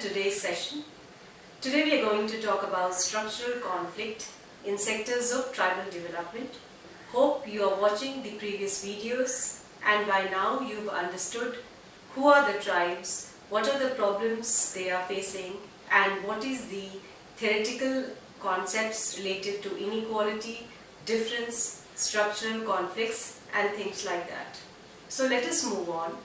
today's session. Today we are going to talk about structural conflict in sectors of tribal development. Hope you are watching the previous videos and by now you've understood who are the tribes, what are the problems they are facing, and what is the theoretical concepts related to inequality, difference, structural conflicts and things like that. So let us move on.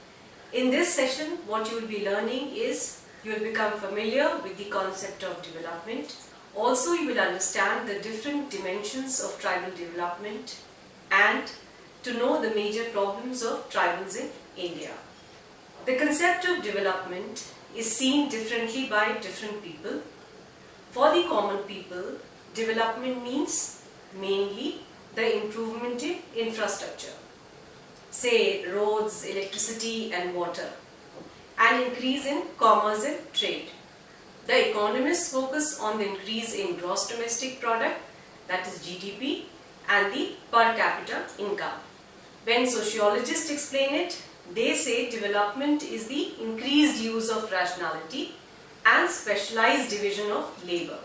In this session, what you will be learning is you will become familiar with the concept of development. Also, you will understand the different dimensions of tribal development and to know the major problems of tribals in India. The concept of development is seen differently by different people. For the common people, development means mainly the improvement in infrastructure. Say roads, electricity and water, and increase in commerce and trade. The economists focus on the increase in gross domestic product, that is GDP, and the per capita income. When sociologists explain it, they say development is the increased use of rationality and specialized division of labor.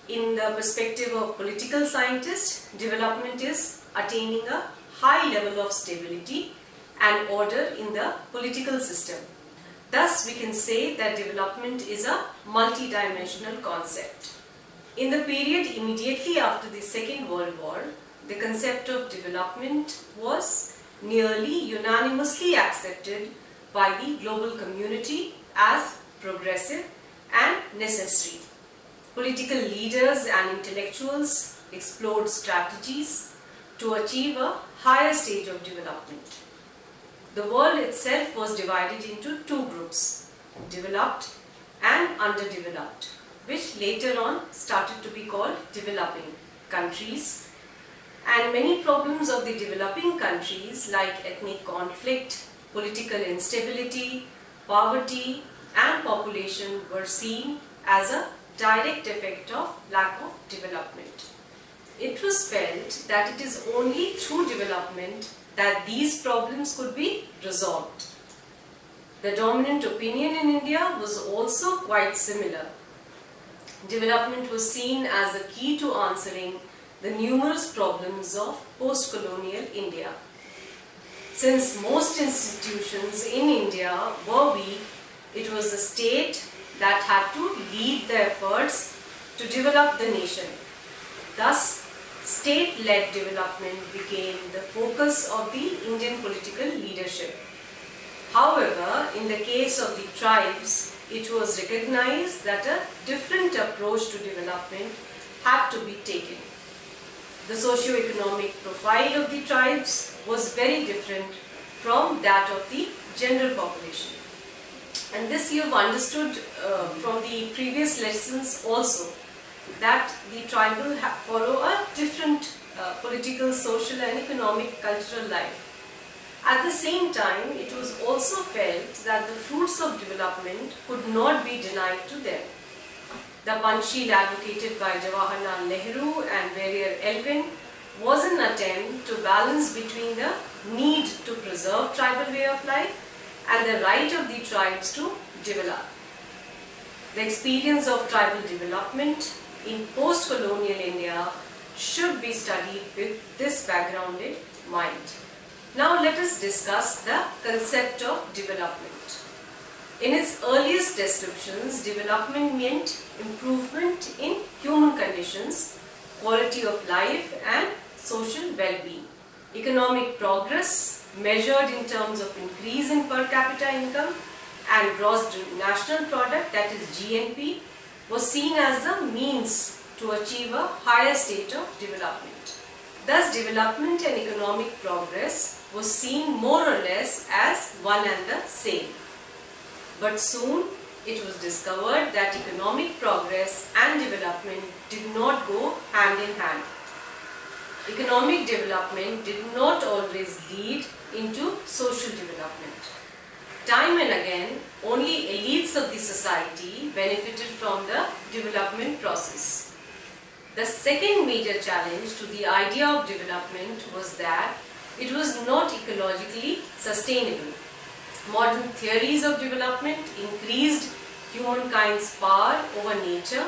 In the perspective of political scientists, development is attaining a high level of stability and order in the political system. Thus, we can say that development is a multidimensional concept. In the period immediately after the Second World War, the concept of development was nearly unanimously accepted by the global community as progressive and necessary. Political leaders and intellectuals explored strategies to achieve a higher stage of development. The world itself was divided into two groups, developed and underdeveloped, which later on started to be called developing countries. And many problems of the developing countries like ethnic conflict, political instability, poverty and population were seen as a direct effect of lack of development. It was felt that it is only through development that these problems could be resolved. The dominant opinion in India was also quite similar. Development was seen as the key to answering the numerous problems of post-colonial India. Since most institutions in India were weak, it was the state that had to lead the efforts to develop the nation. Thus, state-led development became the focus of the Indian political leadership. However, in the case of the tribes, it was recognized that a different approach to development had to be taken. The socio-economic profile of the tribes was very different from that of the general population. And this you have understood from the previous lessons also, that the tribal follow a different political, social and economic cultural life. At the same time, it was also felt that the fruits of development could not be denied to them. The Panchsheel advocated by Jawaharlal Nehru and Warrior Elvin was an attempt to balance between the need to preserve tribal way of life and the right of the tribes to develop. The experience of tribal development in post-colonial India should be studied with this background in mind. Now let us discuss the concept of development. In its earliest descriptions, development meant improvement in human conditions, quality of life and social well-being. Economic progress measured in terms of increase in per capita income and gross national product, that is GNP, was seen as the means to achieve a higher state of development. Thus, development and economic progress was seen more or less as one and the same. But soon it was discovered that economic progress and development did not go hand in hand. Economic development did not always lead into social development. Time and again, only elites of the society benefited from the development process. The second major challenge to the idea of development was that it was not ecologically sustainable. Modern theories of development increased humankind's power over nature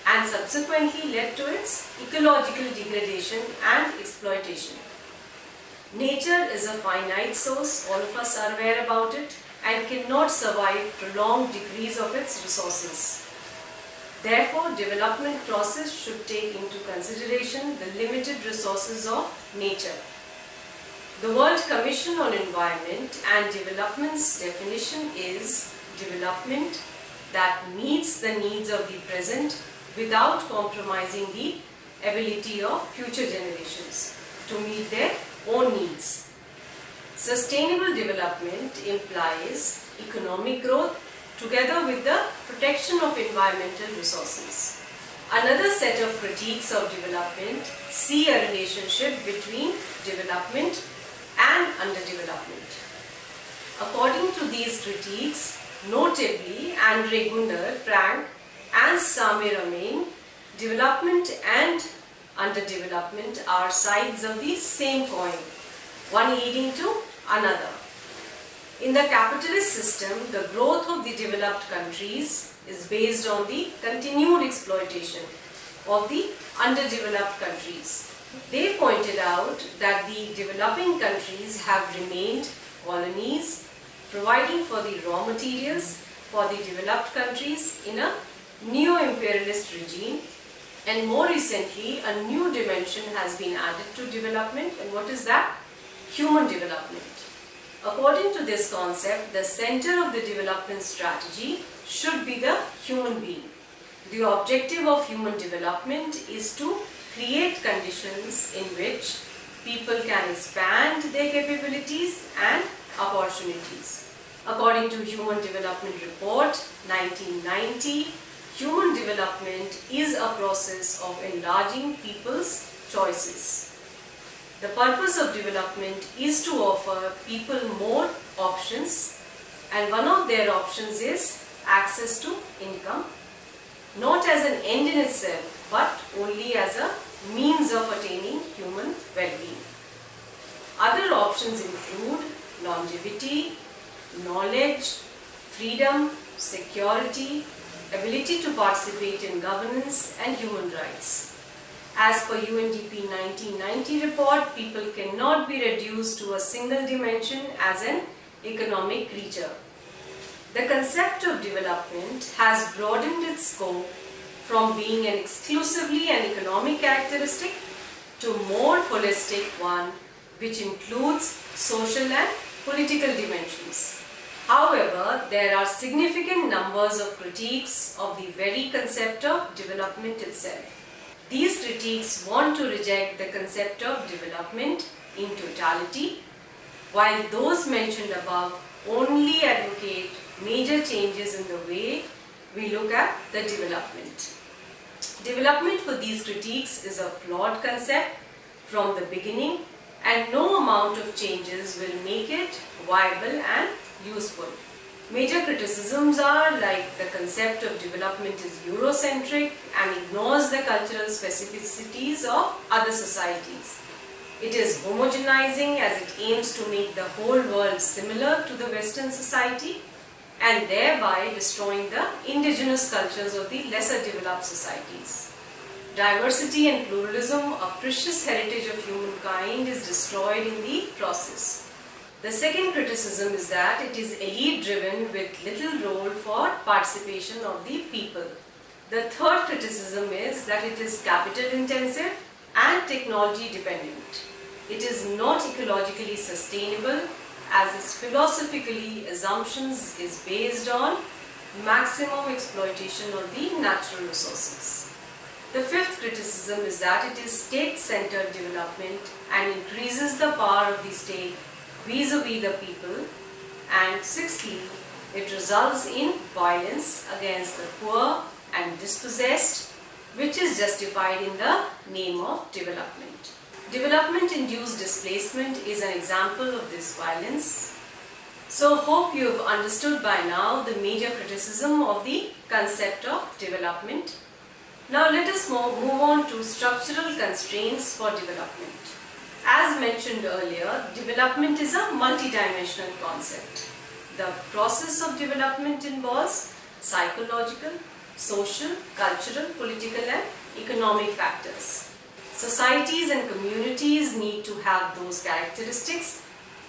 and subsequently led to its ecological degradation and exploitation. Nature is a finite source, all of us are aware about it, and cannot survive prolonged decrease of its resources. Therefore, development process should take into consideration the limited resources of nature. The World Commission on Environment and Development's definition is development that meets the needs of the present without compromising the ability of future generations to meet their own needs. Sustainable development implies economic growth together with the protection of environmental resources. Another set of critiques of development see a relationship between development and underdevelopment. According to these critiques, notably Andre Gunder, Frank and Saumya, development and underdevelopment are sides of the same coin, one leading to another. In the capitalist system, the growth of the developed countries is based on the continued exploitation of the underdeveloped countries. They pointed out that the developing countries have remained colonies, providing for the raw materials for the developed countries in a neo-imperialist regime, and more recently a new dimension has been added to development, and what is that? Human development. According to this concept, the center of the development strategy should be the human being. The objective of human development is to create conditions in which people can expand their capabilities and opportunities. According to Human Development Report 1990, human development is a process of enlarging people's choices. The purpose of development is to offer people more options, and one of their options is access to income, not as an end in itself, but only as a means of attaining human well-being. Other options include longevity, knowledge, freedom, security, ability to participate in governance, and human rights. As per UNDP 1990 report, people cannot be reduced to a single dimension as an economic creature. The concept of development has broadened its scope from being an exclusively an economic characteristic to more holistic one, which includes social and political dimensions. However, there are significant numbers of critiques of the very concept of development itself. These critiques want to reject the concept of development in totality, while those mentioned above only advocate major changes in the way we look at the development. Development for these critiques is a flawed concept from the beginning, and no amount of changes will make it viable and useful. Major criticisms are like the concept of development is Eurocentric and ignores the cultural specificities of other societies. It is homogenizing as it aims to make the whole world similar to the Western society and thereby destroying the indigenous cultures of the lesser developed societies. Diversity and pluralism, a precious heritage of humankind, is destroyed in the process. The second criticism is that it is elite-driven with little role for participation of the people. The third criticism is that it is capital-intensive and technology-dependent. It is not ecologically sustainable as its philosophically assumptions is based on maximum exploitation of the natural resources. The fifth criticism is that it is state-centered development and increases the power of the state vis-a-vis the people, and sixthly, it results in violence against the poor and dispossessed, which is justified in the name of development. Development-induced displacement is an example of this violence. So, hope you have understood by now the major criticism of the concept of development. Now let us move on to structural constraints for development. As mentioned earlier, development is a multidimensional concept. The process of development involves psychological, social, cultural, political and economic factors. Societies and communities need to have those characteristics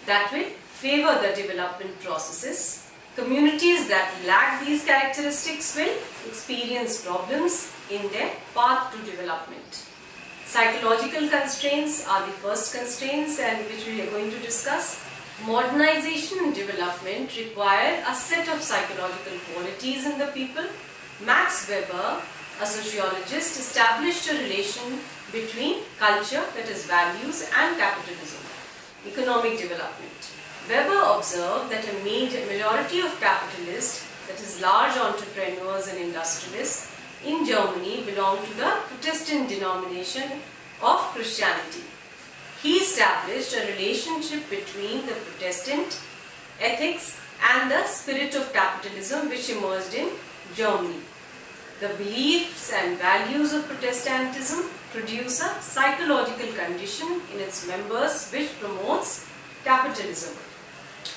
that will favor the development processes. Communities that lack these characteristics will experience problems in their path to development. Psychological constraints are the first constraints and which we are going to discuss. Modernization and development require a set of psychological qualities in the people. Max Weber, a sociologist, established a relation between culture, that is values, and capitalism, economic development. Weber observed that a majority of capitalists, that is large entrepreneurs and industrialists, in Germany belong to the Protestant denomination of Christianity. He established a relationship between the Protestant ethics and the spirit of capitalism which emerged in Germany. The beliefs and values of Protestantism produce a psychological condition in its members which promotes capitalism.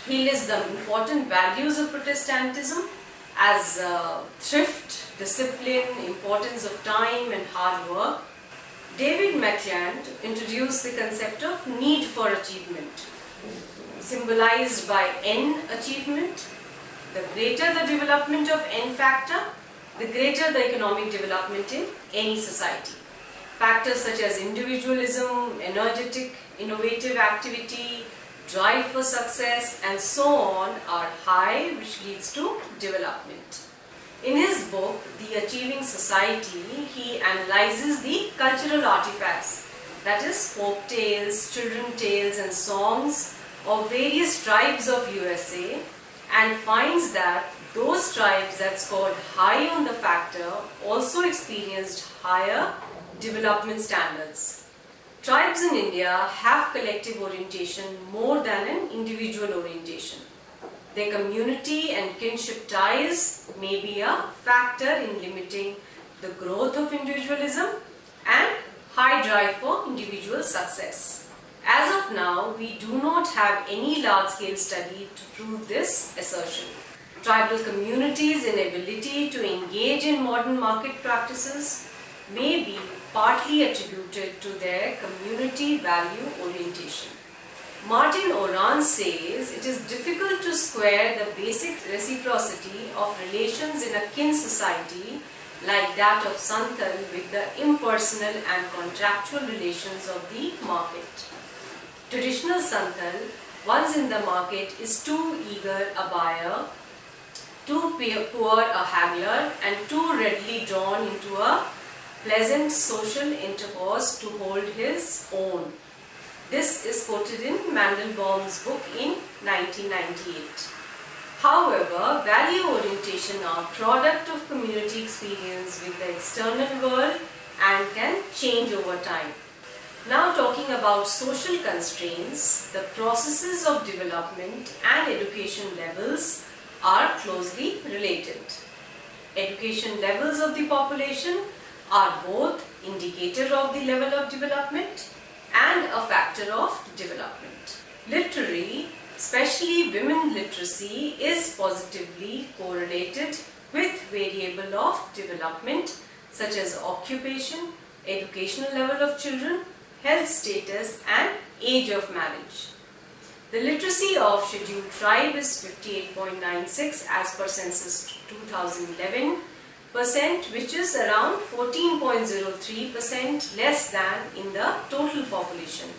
He lists the important values of Protestantism as thrift, discipline, importance of time and hard work. David McClelland introduced the concept of need for achievement, symbolized by N achievement. The greater the development of N factor, the greater the economic development in any society. Factors such as individualism, energetic, innovative activity, drive for success and so on are high, which leads to development. In his book, The Achieving Society, he analyzes the cultural artifacts, that is folk tales, children tales and songs of various tribes of USA, and finds that those tribes that scored high on the factor also experienced higher development standards. Tribes in India have collective orientation more than an individual orientation. Their community and kinship ties may be a factor in limiting the growth of individualism and high drive for individual success. As of now, we do not have any large-scale study to prove this assertion. Tribal communities' inability to engage in modern market practices may be partly attributed to their community value orientation. Martin Oran says it is difficult to square the basic reciprocity of relations in a kin society like that of Santhal with the impersonal and contractual relations of the market. Traditional Santhal, once in the market, is too eager a buyer, too poor a haggler, and too readily drawn into a pleasant social intercourse to hold his own. This is quoted in Mandelbaum's book in 1998. However, value orientation are product of community experience with the external world and can change over time. Now talking about social constraints, the processes of development and education levels are closely related. Education levels of the population are both indicator of the level of development and a factor of development. Literary, especially women literacy, is positively correlated with variable of development such as occupation, educational level of children, health status and age of marriage. The literacy of scheduled tribe is 58.96 as per census 2011%, which is around 14.03% less than in the total population.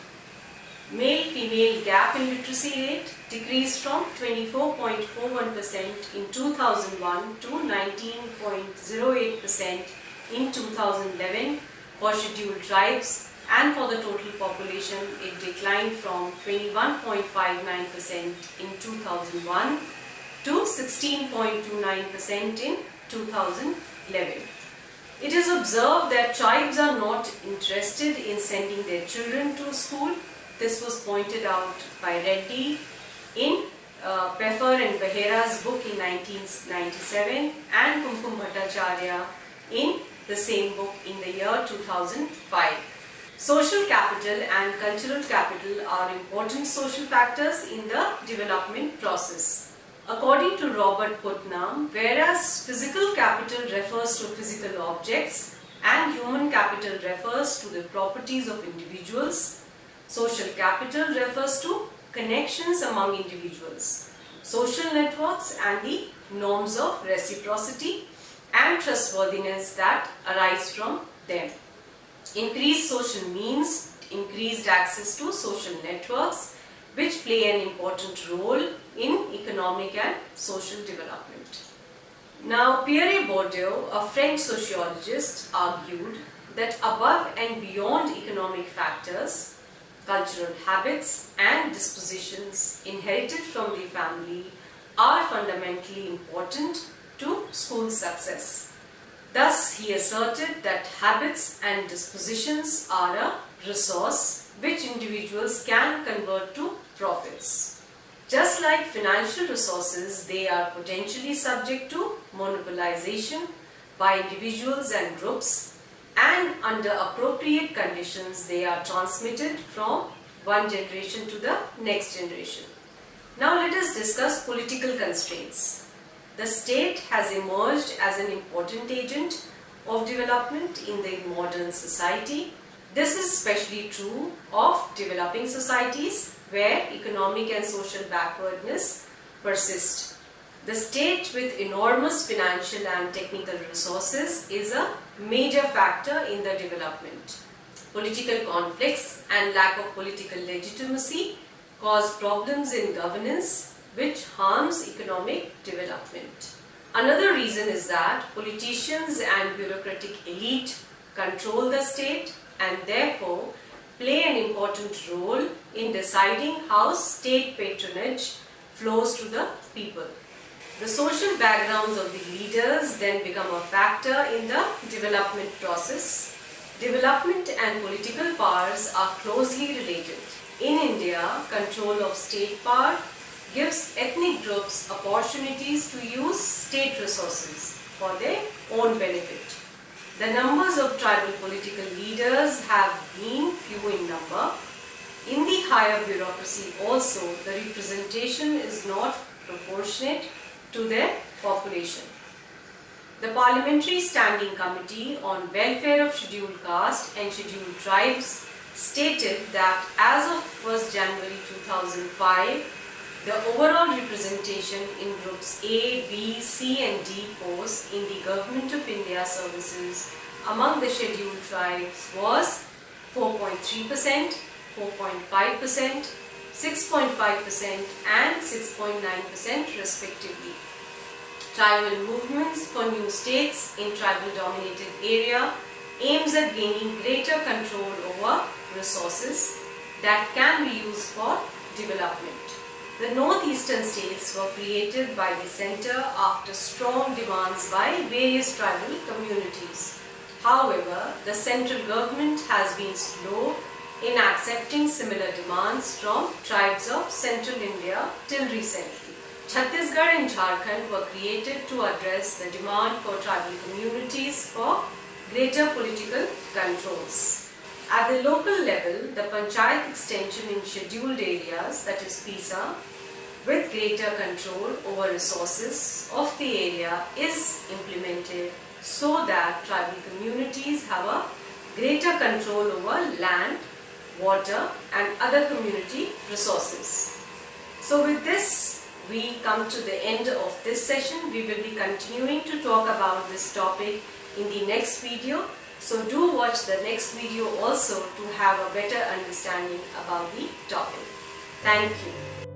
Male-female gap in literacy rate decreased from 24.41% in 2001 to 19.08% in 2011 for scheduled tribes, and for the total population it declined from 21.59% in 2001 to 16.29% in 2011. It is observed that tribes are not interested in sending their children to school. This was pointed out by Reddy in Peffer and Behera's book in 1997 and Kumkum Bhattacharya in the same book in the year 2005. Social capital and cultural capital are important social factors in the development process. According to Robert Putnam, whereas physical capital refers to physical objects and human capital refers to the properties of individuals, social capital refers to connections among individuals, social networks and the norms of reciprocity and trustworthiness that arise from them. Increased social means, increased access to social networks, which play an important role in economic and social development. Now, Pierre Bourdieu, a French sociologist, argued that above and beyond economic factors, cultural habits and dispositions inherited from the family are fundamentally important to school success. Thus, he asserted that habits and dispositions are a resource which individuals can convert to profits. Just like financial resources, they are potentially subject to monopolization by individuals and groups, and under appropriate conditions they are transmitted from one generation to the next generation. Now let us discuss political constraints. The state has emerged as an important agent of development in the modern society. This is especially true of developing societies where economic and social backwardness persist. The state with enormous financial and technical resources is a major factor in the development. Political conflicts and lack of political legitimacy cause problems in governance, which harms economic development. Another reason is that politicians and bureaucratic elite control the state and therefore play an important role in deciding how state patronage flows to the people. The social backgrounds of the leaders then become a factor in the development process. Development and political powers are closely related. In India, control of state power gives ethnic groups opportunities to use state resources for their own benefit. The numbers of tribal political leaders have been few in number. In the higher bureaucracy also, the representation is not proportionate to their population. The Parliamentary Standing Committee on Welfare of Scheduled Caste and Scheduled Tribes stated that as of 1st January 2005, the overall representation in groups A, B, C and D posts in the Government of India services among the scheduled tribes was 4.3%, 4.5%, 6.5% and 6.9% respectively. Tribal movements for new states in tribal dominated area aims at gaining greater control over resources that can be used for development. The northeastern states were created by the centre after strong demands by various tribal communities. However, the central government has been slow in accepting similar demands from tribes of central India till recently. Chhattisgarh and Jharkhand were created to address the demand for tribal communities for greater political controls. At the local level, the Panchayat extension in scheduled areas, that is PISA, with greater control over resources of the area is implemented so that tribal communities have a greater control over land, water and other community resources. So with this, we come to the end of this session. We will be continuing to talk about this topic in the next video. So do watch the next video also to have a better understanding about the topic. Thank you.